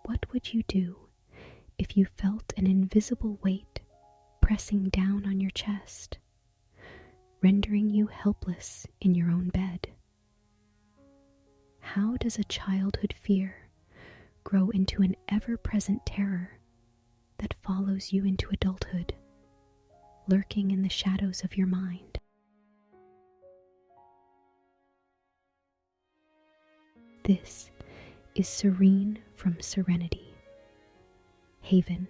What would you do if you felt an invisible weight pressing down on your chest, rendering you helpless in your own bed? How does a childhood fear grow into an ever-present terror that follows you into adulthood, lurking in the shadows of your mind? This is Serene from Serenity, Haven,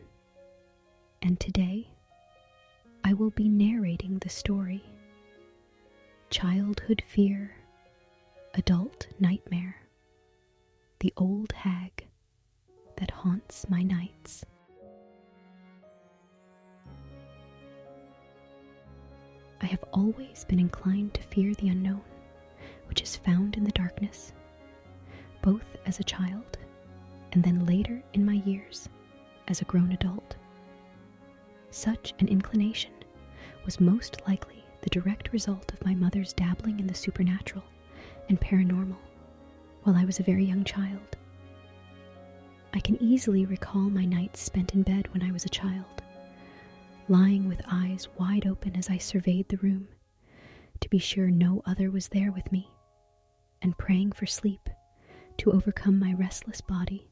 and today I will be narrating the story, Childhood Fear, Adult Nightmare, the Old Hag that haunts my nights. I have always been inclined to fear the unknown, which is found in the darkness, both as a child and then later in my years as a grown adult. Such an inclination was most likely the direct result of my mother's dabbling in the supernatural and paranormal while I was a very young child. I can easily recall my nights spent in bed when I was a child, lying with eyes wide open as I surveyed the room to be sure no other was there with me, and praying for sleep to overcome my restless body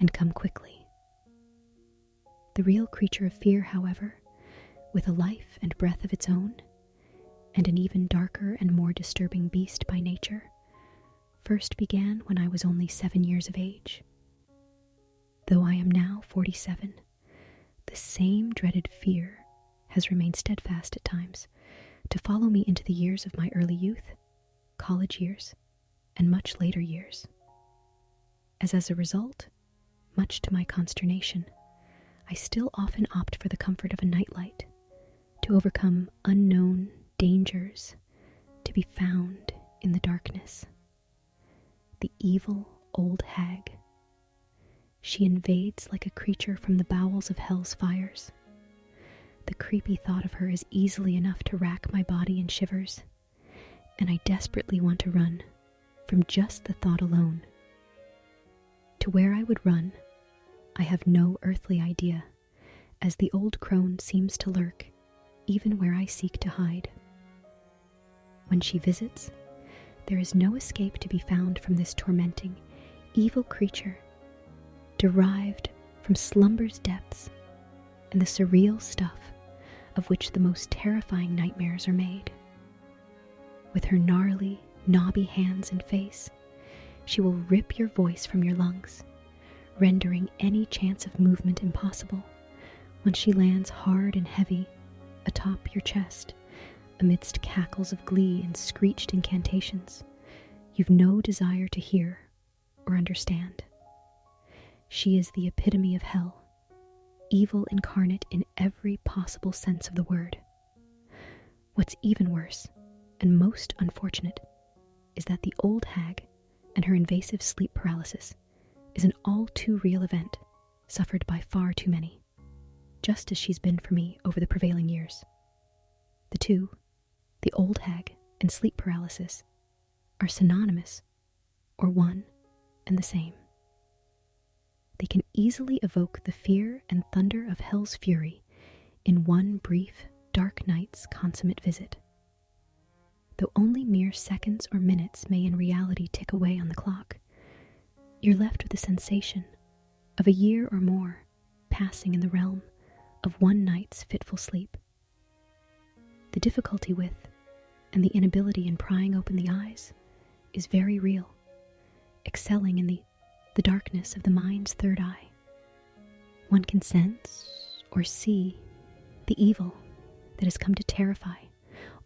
and come quickly. The real creature of fear, however, with a life and breath of its own, and an even darker and more disturbing beast by nature, first began when I was only 7 years of age. Though I am now 47, the same dreaded fear has remained steadfast at times to follow me into the years of my early youth, college years, and much later years. As a result, much to my consternation, I still often opt for the comfort of a nightlight to overcome unknown dangers to be found in the darkness. The evil old hag. She invades like a creature from the bowels of hell's fires. The creepy thought of her is easily enough to rack my body in shivers, and I desperately want to run from just the thought alone. To where I would run, I have no earthly idea, as the old crone seems to lurk even where I seek to hide. When she visits, there is no escape to be found from this tormenting, evil creature, derived from slumber's depths and the surreal stuff of which the most terrifying nightmares are made. With her gnarly, knobby hands and face, she will rip your voice from your lungs, rendering any chance of movement impossible when she lands hard and heavy atop your chest amidst cackles of glee and screeched incantations you've no desire to hear or understand. She is the epitome of hell, evil incarnate in every possible sense of the word. What's even worse, and most unfortunate, is that the old hag and her invasive sleep paralysis is an all too real event suffered by far too many, just as she's been for me over the prevailing years. The two, the old hag and sleep paralysis, are synonymous, or one and the same. They can easily evoke the fear and thunder of hell's fury in one brief, dark night's consummate visit. Though only mere seconds or minutes may in reality tick away on the clock, you're left with the sensation of a year or more passing in the realm of one night's fitful sleep. The difficulty with, and the inability in prying open the eyes, is very real, excelling in the darkness of the mind's third eye. One can sense or see the evil that has come to terrify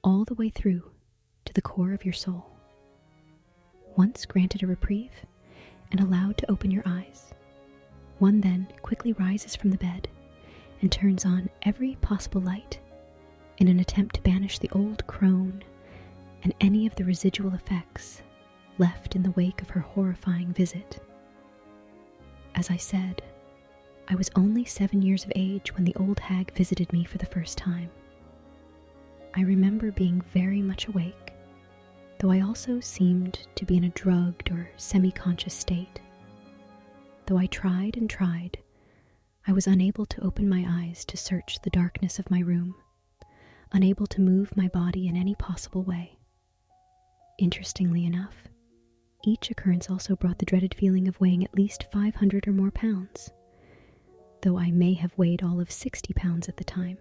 all the way through to the core of your soul. Once granted a reprieve and allowed to open your eyes, one then quickly rises from the bed and turns on every possible light in an attempt to banish the old crone and any of the residual effects left in the wake of her horrifying visit. As I said, I was only 7 years of age when the old hag visited me for the first time. I remember being very much awake, though I also seemed to be in a drugged or semi-conscious state. Though I tried and tried, I was unable to open my eyes to search the darkness of my room, unable to move my body in any possible way. Interestingly enough, each occurrence also brought the dreaded feeling of weighing at least 500 or more pounds, though I may have weighed all of 60 pounds at the time.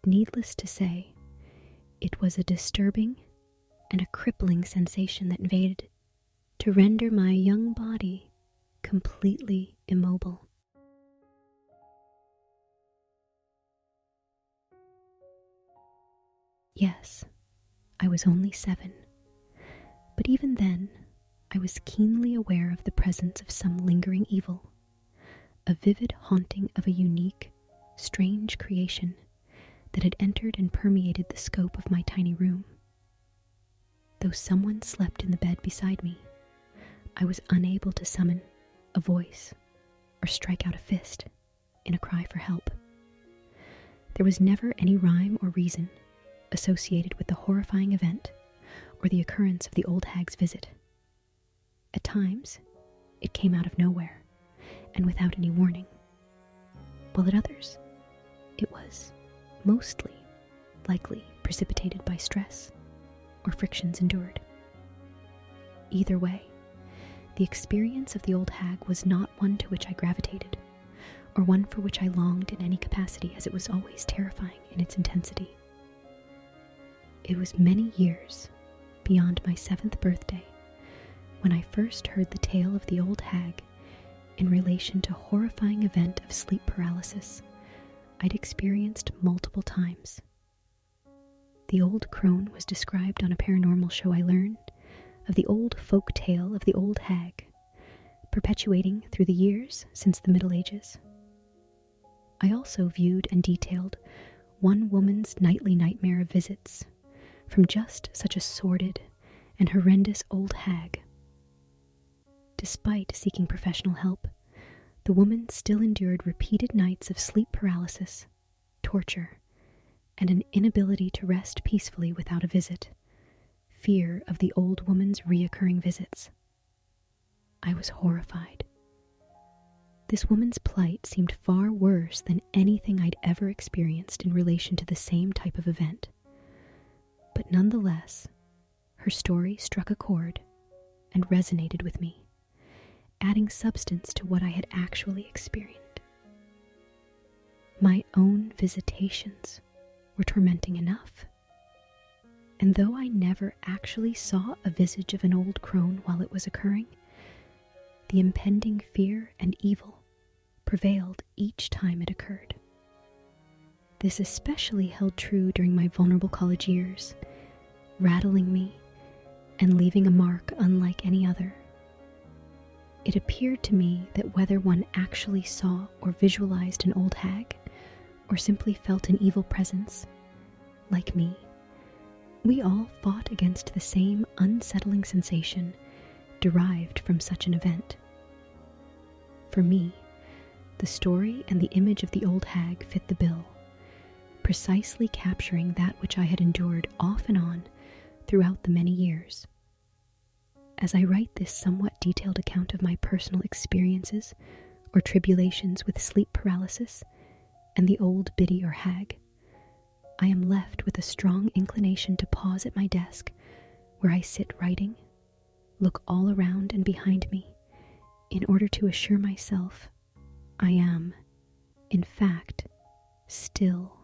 Needless to say, it was a disturbing and a crippling sensation that invaded to render my young body completely immobile. Yes, I was only 7, but even then, I was keenly aware of the presence of some lingering evil, a vivid haunting of a unique, strange creation that had entered and permeated the scope of my tiny room. Though someone slept in the bed beside me, I was unable to summon a voice or strike out a fist in a cry for help. There was never any rhyme or reason associated with the horrifying event or the occurrence of the old hag's visit. At times, it came out of nowhere and without any warning, while at others, it was mostly likely precipitated by stress or frictions endured. Either way, the experience of the old hag was not one to which I gravitated, or one for which I longed in any capacity, as it was always terrifying in its intensity. It was many years beyond my 7th birthday when I first heard the tale of the old hag in relation to a horrifying event of sleep paralysis I'd experienced multiple times. The old crone was described on a paranormal show I learned of the old folk tale of the old hag, perpetuating through the years since the Middle Ages. I also viewed and detailed one woman's nightly nightmare of visits from just such a sordid and horrendous old hag. Despite seeking professional help, the woman still endured repeated nights of sleep paralysis, torture, and an inability to rest peacefully without a visit, fear of the old woman's reoccurring visits. I was horrified. This woman's plight seemed far worse than anything I'd ever experienced in relation to the same type of event. But nonetheless, her story struck a chord and resonated with me, adding substance to what I had actually experienced. My own visitations were tormenting enough, and though I never actually saw a visage of an old crone while it was occurring, the impending fear and evil prevailed each time it occurred. This especially held true during my vulnerable college years, rattling me and leaving a mark unlike any other. It appeared to me that whether one actually saw or visualized an old hag, or simply felt an evil presence, like me, we all fought against the same unsettling sensation derived from such an event. For me, the story and the image of the old hag fit the bill, precisely capturing that which I had endured off and on throughout the many years. As I write this somewhat detailed account of my personal experiences or tribulations with sleep paralysis and the old biddy or hag, I am left with a strong inclination to pause at my desk where I sit writing, look all around and behind me, in order to assure myself I am, in fact, still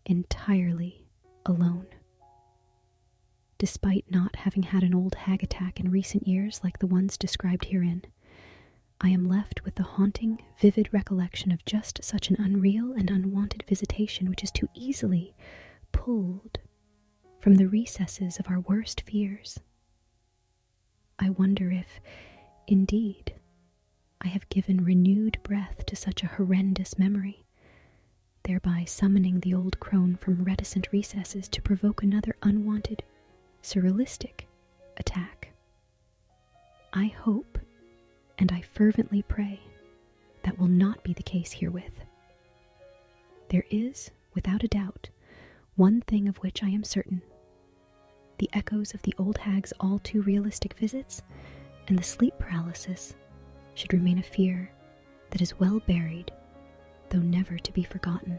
entirely alone. Despite not having had an old hag attack in recent years like the ones described herein, I am left with the haunting, vivid recollection of just such an unreal and unwanted visitation which is too easily pulled from the recesses of our worst fears. I wonder if, indeed, I have given renewed breath to such a horrendous memory, thereby summoning the old crone from reticent recesses to provoke another unwanted, surrealistic attack. I hope, and I fervently pray, that will not be the case herewith. There is, without a doubt, one thing of which I am certain. The echoes of the old hag's all too realistic visits and the sleep paralysis should remain a fear that is well buried, though never to be forgotten